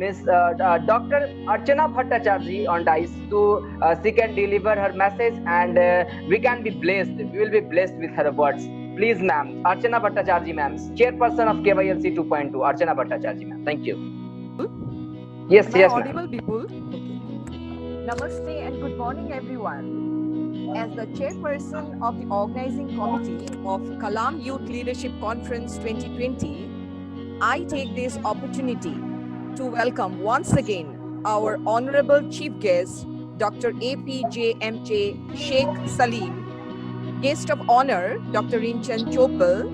Miss Dr. Archana Bhattacharya on dice to she can deliver her message, and we can be blessed. We will be blessed with her words. Please, ma'am, Archana Bhattacharya, ma'am, chairperson of KYLC 2.2, Archana Bhattacharya, ma'am. Thank you. Yes, Am I yes, audible, ma'am. people? Namaste and good morning, everyone. As the chairperson of the organizing committee of Kalam Youth Leadership Conference 2020, I take this opportunity to welcome once again our honorable chief guest, Dr. APJMJ Sheikh Salim, guest of honor, Dr. Rinchan Chopal,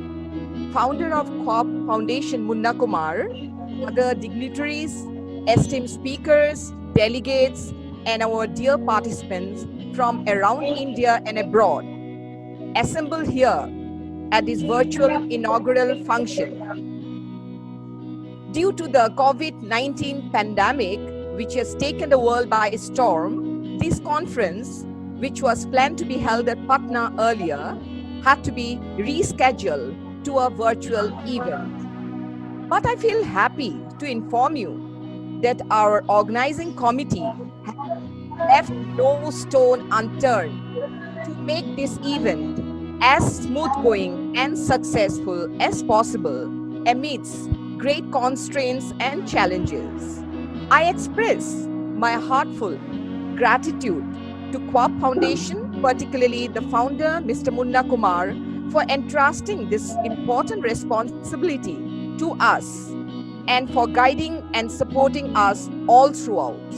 founder of COP Foundation Munna Kumar, other dignitaries, esteemed speakers, delegates, and our dear participants from around India and abroad, assembled here at this virtual inaugural function. Due to the COVID-19 pandemic, which has taken the world by storm, this conference, which was planned to be held at Patna earlier, had to be rescheduled to a virtual event. But I feel happy to inform you that our organizing committee has left no stone unturned to make this event as smooth going and successful as possible amidst great constraints and challenges. I express my heartfelt gratitude to QUAP Foundation, particularly the founder, Mr. Munna Kumar, for entrusting this important responsibility to us and for guiding and supporting us all throughout.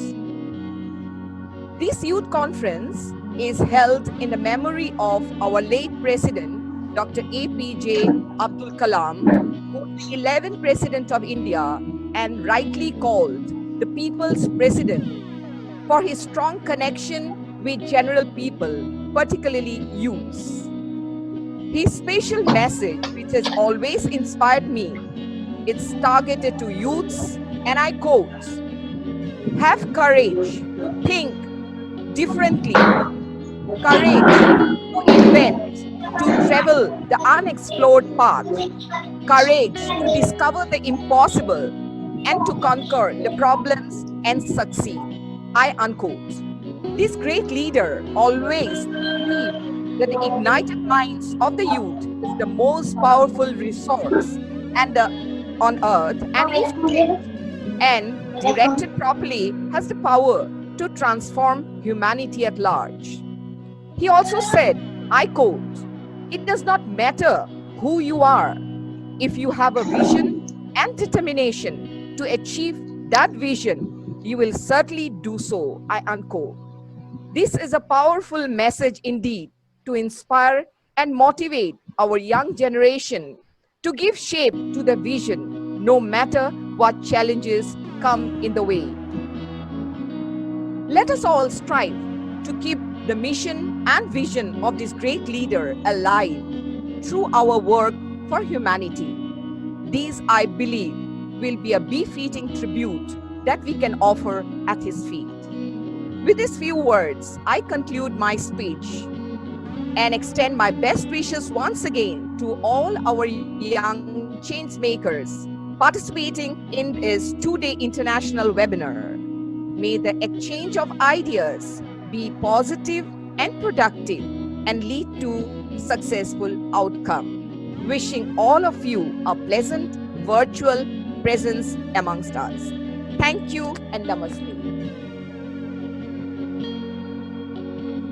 This youth conference is held in the memory of our late president, Dr. APJ Abdul Kalam, who was the 11th president of India and rightly called the people's president for his strong connection with general people, particularly youths. His special message, which has always inspired me, it's targeted to youths, and I quote, "Have courage to think differently, courage to invent, to travel the unexplored path, courage to discover the impossible, and to conquer the problems and succeed." I unquote. This great leader always believed that the ignited minds of the youth is the most powerful resource on earth, and if checked and directed properly, has the power to transform humanity at large. He also said, I quote, "It does not matter who you are. If you have a vision and determination to achieve that vision, you will certainly do so," I unquote. This is a powerful message indeed to inspire and motivate our young generation to give shape to the vision, no matter what challenges come in the way. Let us all strive to keep the mission and vision of this great leader alive through our work for humanity. These, I believe, will be a befitting tribute that we can offer at his feet. With these few words, I conclude my speech and extend my best wishes once again to all our young change makers participating in this two-day international webinar. May the exchange of ideas be positive and productive and lead to successful outcome. Wishing all of you a pleasant virtual presence amongst us. Thank you and namaste.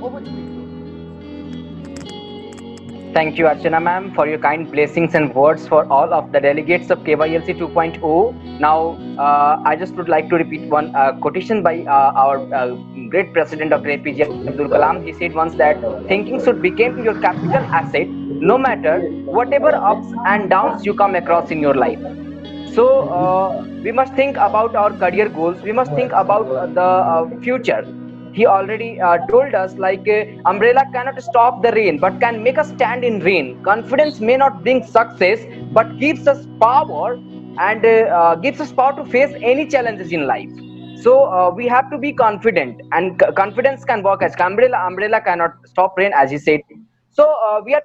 Over to you. Thank you, Archana ma'am, for your kind blessings and words for all of the delegates of KYLC 2.0. Now, I just would like to repeat one quotation by our great president, Dr. APJ Abdul Kalam. He said once that thinking should become your capital asset, no matter whatever ups and downs you come across in your life. So we must think about our career goals. We must think about the future. He already told us like umbrella cannot stop the rain but can make us stand in rain. Confidence may not bring success but gives us power and gives us power to face any challenges in life. So we have to be confident, and confidence can work as umbrella cannot stop rain, as he said. So we are